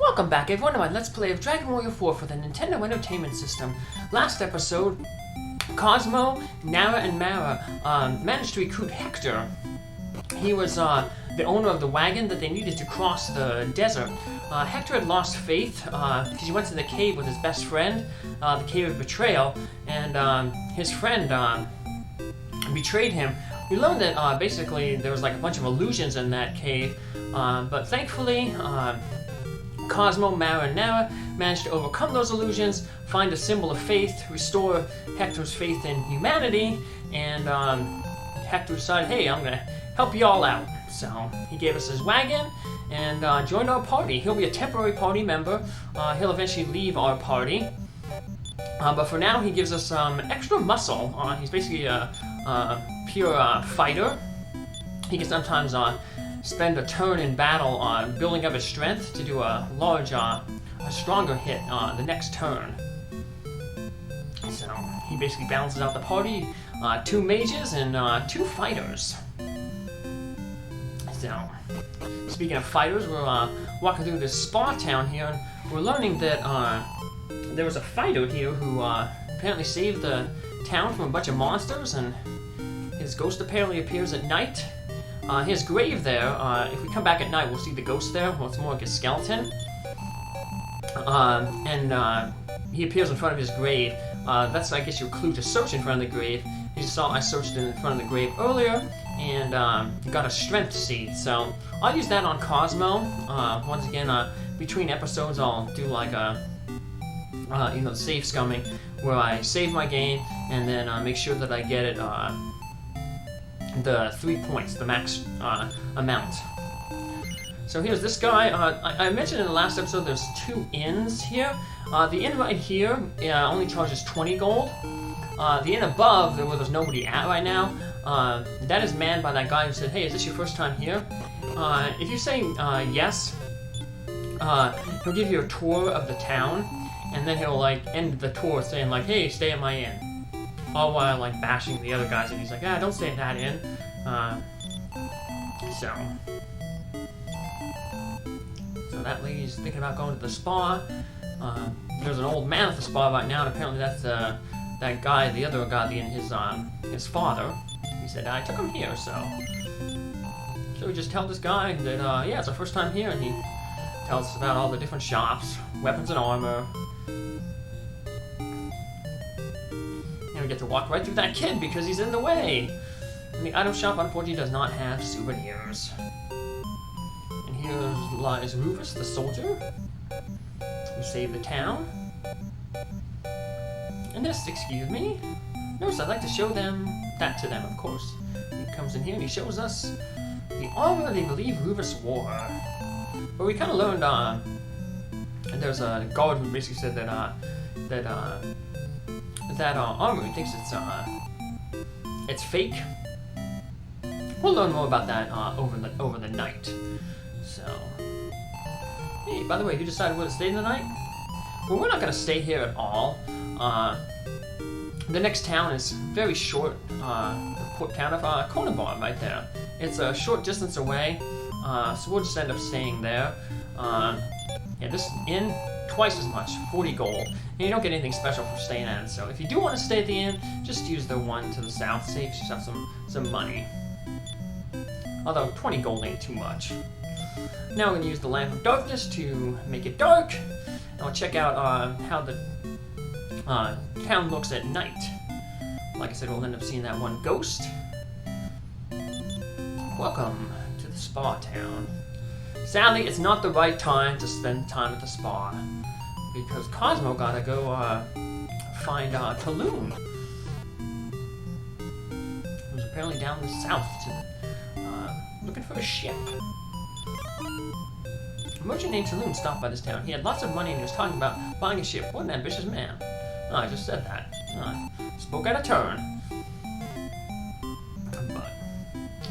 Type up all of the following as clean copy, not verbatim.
Welcome back everyone to my Let's Play of Dragon Warrior 4 for the Nintendo Entertainment System. Last episode, Cosmo, Nara, and Mara managed to recruit Hector. He was the owner of the wagon that they needed to cross the desert. Hector had lost faith because he went to the cave with his best friend, the Cave of Betrayal, and his friend betrayed him. We learned that basically there was like a bunch of illusions in that cave, but thankfully Cosmo, Mara, and Nara managed to overcome those illusions, find a symbol of faith, restore Hector's faith in humanity, and Hector decided, hey, I'm gonna help you all out. So he gave us his wagon and joined our party. He'll be a temporary party member. He'll eventually leave our party. But for now, he gives us some extra muscle. He's basically a pure fighter. He can sometimes spend a turn in battle building up his strength to do a large, a stronger hit the next turn. So he basically balances out the party, 2 mages and 2 fighters. So, speaking of fighters, we're walking through this spa town here, and we're learning that there was a fighter here who apparently saved the town from a bunch of monsters, and his ghost apparently appears at night. His grave there, if we come back at night, we'll see the ghost there. Well, it's more like a skeleton. And he appears in front of his grave. That's, I guess, your clue to search in front of the grave. You saw I searched in front of the grave earlier, and got a strength seed. So I'll use that on Cosmo. Once again, between episodes, I'll do like a, the save scumming, where I save my game, and then make sure that I get it, the 3 points, the max amount. So here's this guy. I mentioned in the last episode there's 2 inns here. The inn right here only charges 20 gold. The inn above, where there's nobody at right now, that is manned by that guy who said, hey, is this your first time here? If you say yes, he'll give you a tour of the town, and then he'll like end the tour saying like, hey, stay at my inn. All while like bashing the other guys, and he's like, don't stay at that inn. So that lady's thinking about going to the spa. There's an old man at the spa right now, and apparently that's that guy, the other guy, his father. He said, I took him here, so we just tell this guy that, yeah, it's our first time here, and he tells us about all the different shops, weapons and armor. And we get to walk right through that kid because he's in the way. And the item shop, unfortunately, does not have souvenirs. And here lies Rufus, the soldier, who saved the town. And this, excuse me. Notice I'd like to show that to them, of course. He comes in here and he shows us the armor they believe Rufus wore. But we kind of learned, and there's a guard who basically said that armor, he thinks it's fake. We'll learn more about that over the night. So, hey, by the way, who decided where to stay tonight? Well, we're not gonna stay here at all. The next town is very short. The port town of Konobar, right there. It's a short distance away, so we'll just end up staying there. Yeah, this inn, twice as much, 40 gold. And you don't get anything special for staying at it, so if you do want to stay at the inn, just use the one to the south, saves yourself some money. Although 20 gold ain't too much. Now we're going to use the Lamp of Darkness to make it dark, and we'll check out how the town looks at night. Like I said, we'll end up seeing that one ghost. Welcome to the spa town. Sadly, it's not the right time to spend time at the spa, because Cosmo gotta go find Talune, who's apparently down the south looking for a ship. A merchant named Talune stopped by this town. He had lots of money and he was talking about buying a ship. What an ambitious man. Oh, I just said that. Spoke out of turn. But,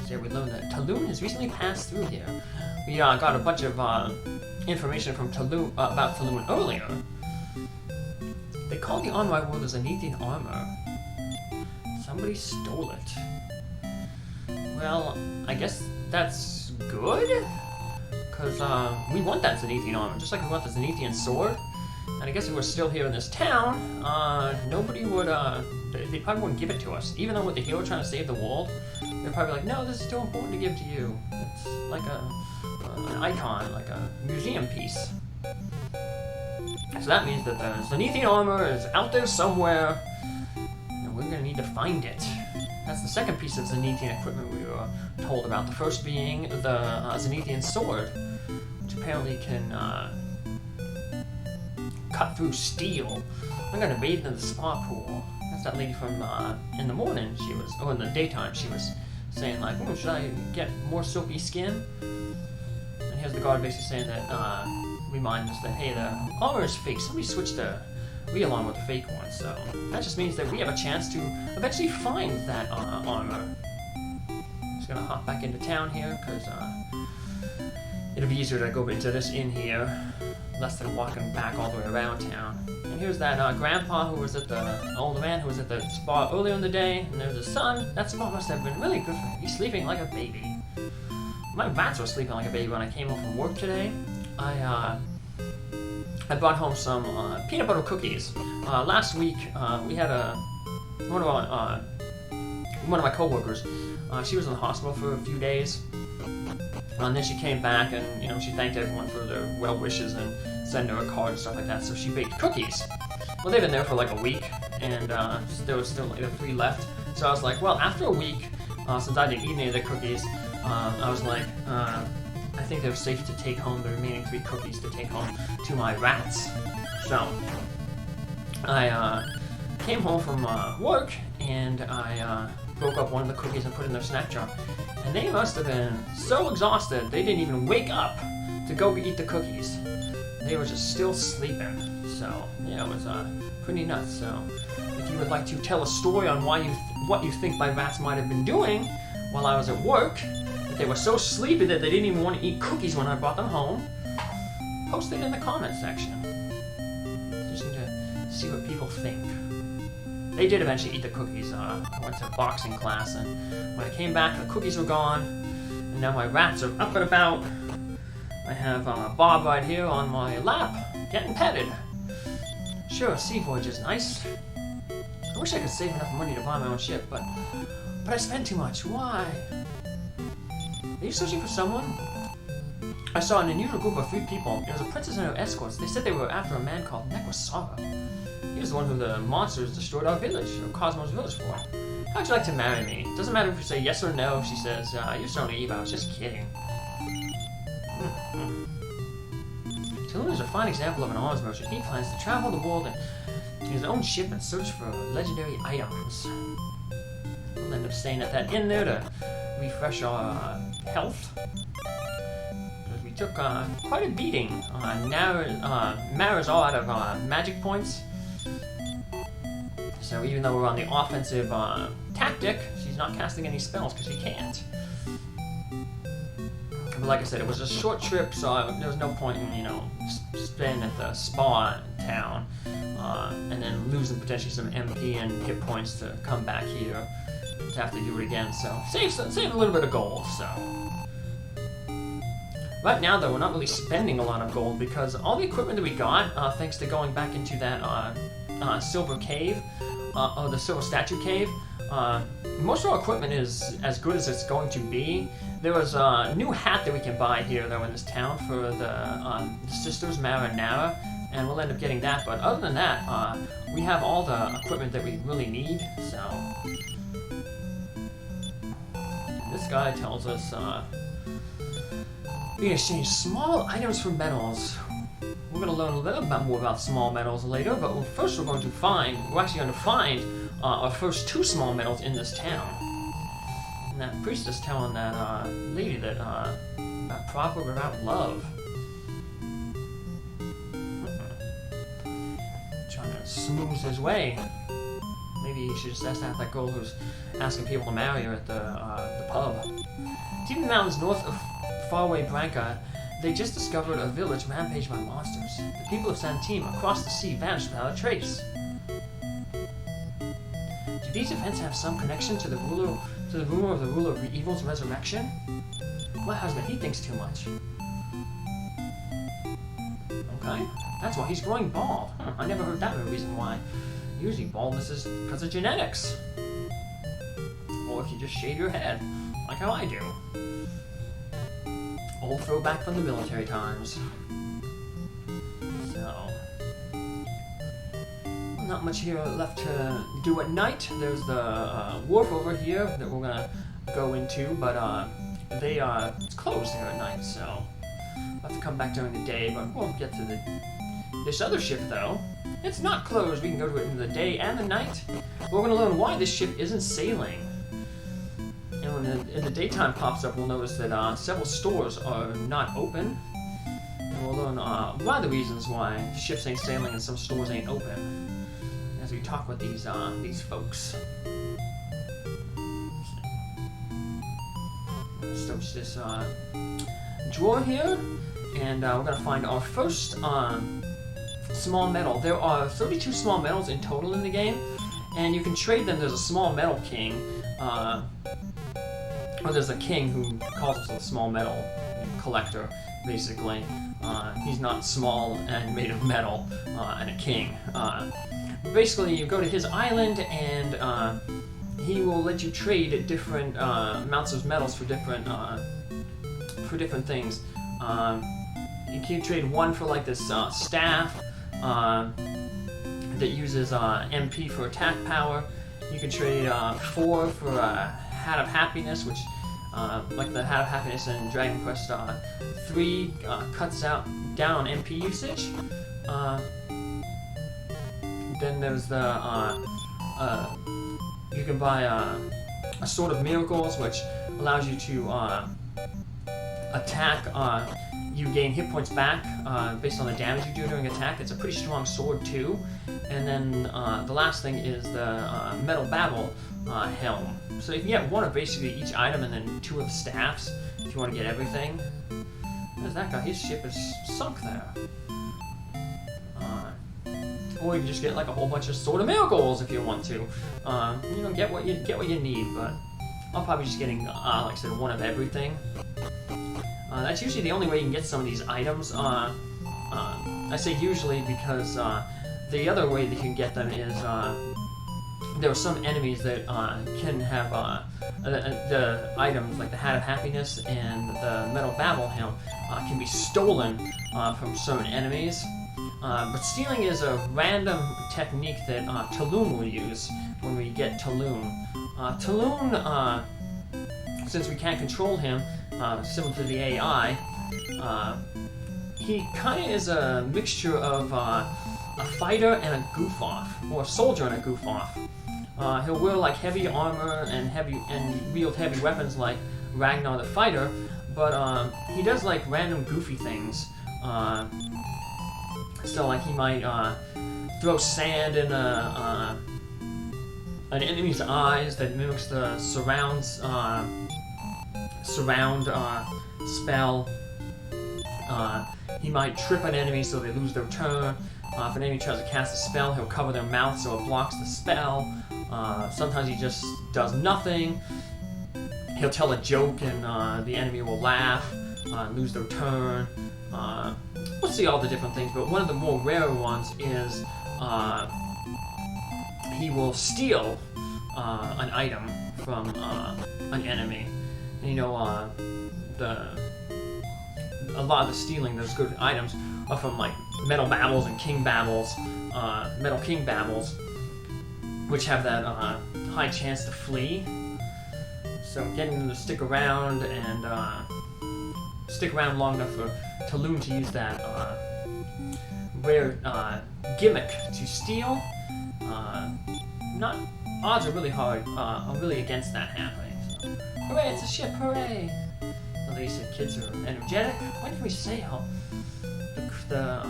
so we learned that Talune has recently passed through here. We got a bunch of information from Talune, about Talune earlier. They call the on my world as Zenithian armor. Somebody stole it. Well, I guess that's good? Because we want that Zenithian armor, just like we want the Zenithian sword. And I guess if we're still here in this town, nobody would, they probably wouldn't give it to us. Even though with the hero trying to save the world, they're probably like, no, this is too important to give to you. It's like an icon, like a museum piece. So that means that the Zenithian armor is out there somewhere, and we're gonna need to find it. That's the second piece of Zenithian equipment we were told about. The first being the Zenithian sword, which apparently can cut through steel. I'm gonna bathe in the spa pool. That's that lady from in the morning. She was, or in the daytime, she was saying like, should I get more soapy skin? And here's the guard basically saying that, remind us that, hey, the armor is fake. Somebody switched the real armor with the fake one, so that just means that we have a chance to eventually find that armor. Just gonna hop back into town here, because it'll be easier to go into this inn here, less than walking back all the way around town. And here's that grandpa who was at the older man who was at the spa earlier in the day, and there's his son. That spa must have been really good for him. He's sleeping like a baby. My rats were sleeping like a baby when I came home from work today. I brought home some peanut butter cookies. Last week we had one of my coworkers. She was in the hospital for a few days, and then she came back and she thanked everyone for their well wishes and sent her a card and stuff like that. So she baked cookies. Well, they've been there for like a week, and there was still like 3 left. So I was like, well, after a week, since I didn't eat any of the cookies, I was like, I think they're safe to take home the remaining 3 cookies to take home to my rats. So I came home from work, and I broke up one of the cookies and put it in their snack jar. And they must have been so exhausted they didn't even wake up to go eat the cookies. They were just still sleeping. So yeah, it was pretty nuts. So if you would like to tell a story on what you think my rats might have been doing while I was at work, they were so sleepy that they didn't even want to eat cookies when I brought them home, post it in the comment section. Just need to see what people think. They did eventually eat the cookies. I went to boxing class, and when I came back, the cookies were gone, and now my rats are up and about. I have Bob right here on my lap, getting petted. Sure, sea voyage is nice. I wish I could save enough money to buy my own ship, but I spend too much. Why? Are you searching for someone? I saw an unusual group of 3 people. It was a princess and her escorts. They said they were after a man called Nekrasara. He was the one who the monsters destroyed our village, or Cosmo's village for. How'd you like to marry me? Doesn't matter if you say yes or no. She says, you're so naive, I was just kidding. Tulun is a fine example of an arms merchant. He plans to travel the world in his own ship and search for legendary items. We'll end up staying at that inn there to refresh our health. Because we took quite a beating. Mara's all out of magic points. So even though we're on the offensive tactic, she's not casting any spells because she can't. But like I said, it was a short trip, so there was no point in, staying at the spa town and then losing potentially some MP and hit points to come back here to have to do it again. So save a little bit of gold. So right now, though, we're not really spending a lot of gold because all the equipment that we got, thanks to going back into that silver cave, or the silver statue cave, most of our equipment is as good as it's going to be. There was a new hat that we can buy here, though, in this town for the sisters, Mara and Nara, and we'll end up getting that. But other than that, we have all the equipment that we really need, so. This guy tells us we can exchange small items for metals. We're going to learn a little bit more about small metals later, but first we're actually going to find our first 2 small metals in this town. And that priestess telling that lady that about proper without love. Trying to smooth his way. Maybe he should just ask that girl who's asking people to marry her at the pub. Deep in the mountains north of faraway Branca, they just discovered a village rampaged by monsters. The people of Santima across the sea vanished without a trace. Do these events have some connection to the rumor of the ruler of evil's resurrection? My husband, he thinks too much. Okay, that's why he's growing bald. Huh, I never heard that as a reason why. Usually baldness is because of genetics. Or if you just shave your head, like how I do. Old throwback from the military times. So, not much here left to do at night. There's the wharf over here that we're gonna go into, but it's closed here at night, so we'll have to come back during the day. But we'll get to this other ship though. It's not closed. We can go to it in the day and the night. We're gonna learn why this ship isn't sailing. And when the daytime pops up, we'll notice that several stores are not open. And we'll learn one of the reasons why ships ain't sailing and some stores ain't open as we talk with these folks. Search this drawer here, and we're gonna find our first small medal. There are 32 small medals in total in the game, and you can trade them. There's a small medal king. Or there's a king who calls himself a small metal collector, basically. He's not small and made of metal, and a king. Basically, you go to his island, and he will let you trade different amounts of metals for different things. You can trade one for like this staff that uses MP for attack power. You can trade 4 for Hat of Happiness, which, like the Hat of Happiness in Dragon Quest 3, cuts down on MP usage. Then there's the, you can buy a Sword of Miracles, which allows you to attack. You gain hit points back based on the damage you do during attack. It's a pretty strong sword too. And then the last thing is the Metal Babel helm. So you can get one of basically each item and then 2 of the staffs if you want to get everything. There's that guy. His ship is sunk there. Or you can just get like a whole bunch of Sword of Miracles if you want to. You know, get what you need. But I'm probably just getting, like I said, one of everything. That's usually the only way you can get some of these items. I say usually because the other way that you can get them is there are some enemies that can have the items like the Hat of Happiness and the Metal Babel helm can be stolen from certain enemies. But stealing is a random technique that Talon will use when we get Talon. Talon, since we can't control him, similar to the AI, he kind of is a mixture of a fighter and a goof-off, or a soldier and a goof-off. He'll wear like heavy armor and wield heavy weapons like Ragnar the fighter, but he does like random goofy things. So like he might throw sand in an enemy's eyes that mimics the surround spell. He might trip an enemy so they lose their turn. If an enemy tries to cast a spell, he'll cover their mouth so it blocks the spell. Sometimes he just does nothing. He'll tell a joke and the enemy will laugh, lose their turn. We'll see all the different things, but one of the more rare ones is he will steal an item from an enemy. And, you know, a lot of the stealing, those good items, are from like Metal Babbles and King Babbles, Metal King Babbles, which have that high chance to flee. So getting them to stick around and stick around long enough for Talon to use that rare gimmick to steal. Odds are really hard, are really against that happening. So. Hooray, it's a ship, hooray! Well, they said kids are energetic. When can we sail? The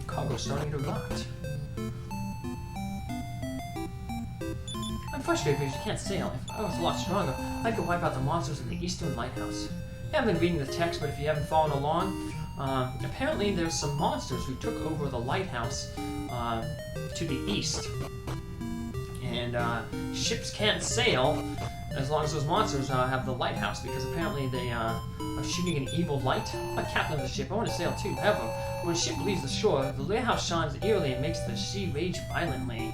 cargo's starting to rot. I'm frustrated because you can't sail. If I was a lot stronger, I could wipe out the monsters in the Eastern Lighthouse. I haven't been reading the text, but if you haven't followed along, apparently there's some monsters who took over the lighthouse to the east. And ships can't sail as long as those monsters have the lighthouse, because apparently they are shooting an evil light. A captain of the ship, I want to sail too. However, when the ship leaves the shore, the lighthouse shines eerily and makes the sea rage violently.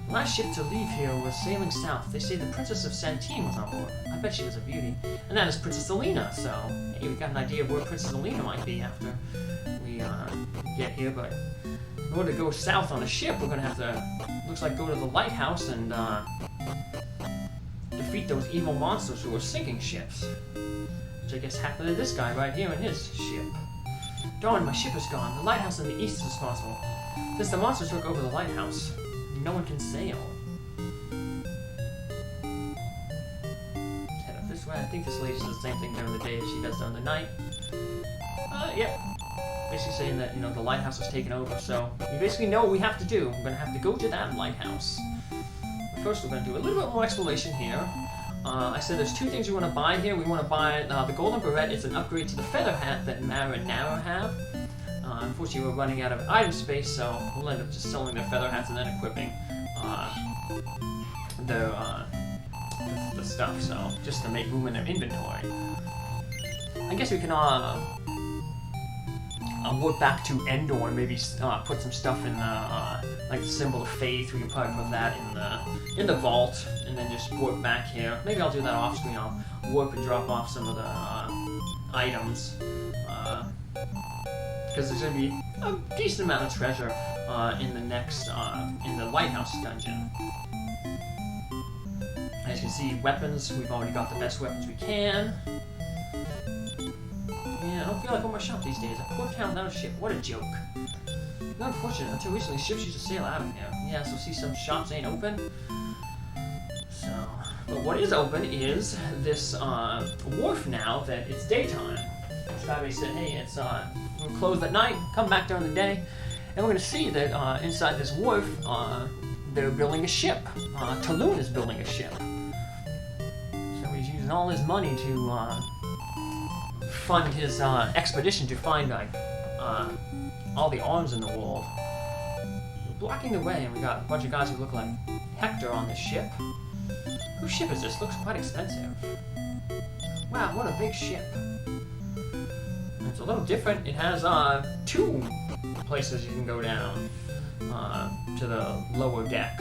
The last ship to leave here was sailing south. They say the Princess of Santine was on board. I bet she was a beauty. And that is Princess Alina, so hey, we got an idea of where Princess Alina might be after we get here, but in order to go south on a ship, we're gonna have to, looks like, go to the lighthouse and defeat those evil monsters who are sinking ships. Which I guess happened to this guy right here in his ship. Darn, my ship is gone. The lighthouse in the east is responsible. Since the monsters took over the lighthouse, no one can sail. Head up this way. I think this lady does the same thing during the day as she does during the night. Yep. Basically saying that, you know, the lighthouse is taken over, so we basically know what we have to do. We're going to have to go to that lighthouse. But first, we're going to do a little bit more exploration here. I said there's two things we want to buy here. We want to buy the Golden Beret. It's an upgrade to the Feather Hat that Mara and Nara have. Unfortunately, we're running out of item space, so we'll end up just selling their Feather Hats and then equipping the stuff, so just to make room in their inventory. I guess we can warp back to Endor and maybe put some stuff in the like the symbol of faith. We can probably put that in the vault and then just warp back here. Maybe I'll do that off screen. I'll warp and drop off some of the items because there's going to be a decent amount of treasure in the next in the lighthouse dungeon. As you can see, weapons. We've already got the best weapons we can. Yeah, I don't feel like going to my shop these days. A poor town without a ship. What a joke. Not unfortunate. Until recently, ships used to sail out of here. Yeah, so see some shops ain't open. So, but what is open is this wharf now that it's daytime. Skyway said, hey, it's we're closed at night. Come back during the day, and we're going to see that inside this wharf, they're building a ship. Talune is building a ship. So he's using all his money to fund his expedition to find all the arms in the world. We're blocking the way, and we got a bunch of guys who look like Hector on this ship. Whose ship is this? Looks quite expensive. Wow, what a big ship. It's a little different. It has two places you can go down to the lower deck.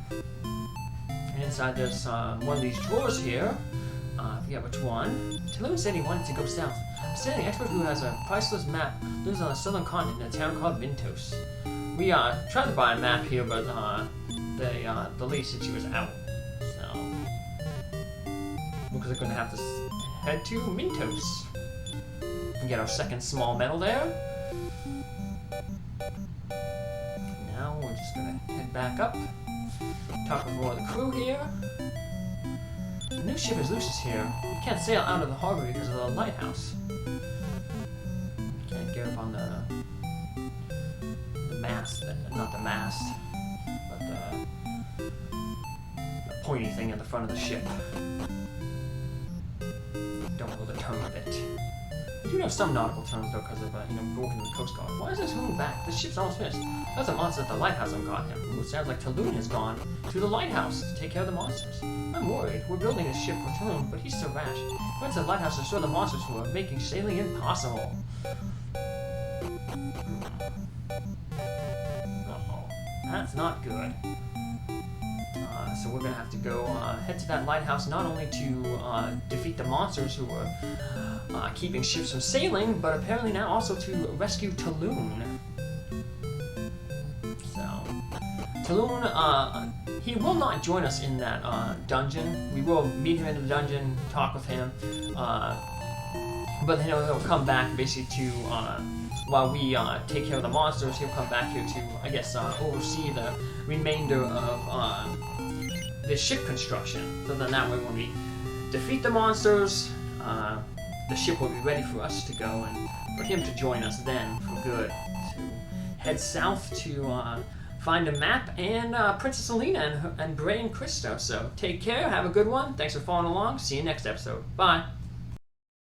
And inside there's one of these drawers here. I forget which one. Talune said he wanted to go south. A standing expert who has a priceless map lives on the southern continent in a town called Mintos. We tried to buy a map here, but the lady said she was out. So looks like we're gonna have to head to Mintos and get our second small medal there. Now we're just gonna head back up, talk with more of the crew here. The new ship is Lucius here. We can't sail out of the harbor because of the lighthouse. Can't get up on the mast, not the mast, but the pointy thing at the front of the ship. Don't know the term of it. I do know some nautical terms though, because of broken the Coast Guard. Why is this moving back? This ship's almost finished. That's a monster at the lighthouse and got him. Ooh, it sounds like Talune has gone to the lighthouse to take care of the monsters. I'm worried. We're building a ship for Talune, but he's so rash. He went to the lighthouse to destroy the monsters who are making sailing impossible. Uh-oh. That's not good. So we're gonna have to go head to that lighthouse not only to defeat the monsters who were keeping ships from sailing, but apparently now also to rescue Talune. So, Talune, he will not join us in that dungeon. We will meet him in the dungeon, talk with him, but then he'll come back basically to, while we take care of the monsters, he'll come back here to, I guess, oversee the remainder of the ship construction. So then that way when we defeat the monsters, the ship will be ready for us to go and for him to join us then for good. To head south to find a map and Princess Alina and Bray and Cristo. So take care, have a good one. Thanks for following along. See you next episode. Bye.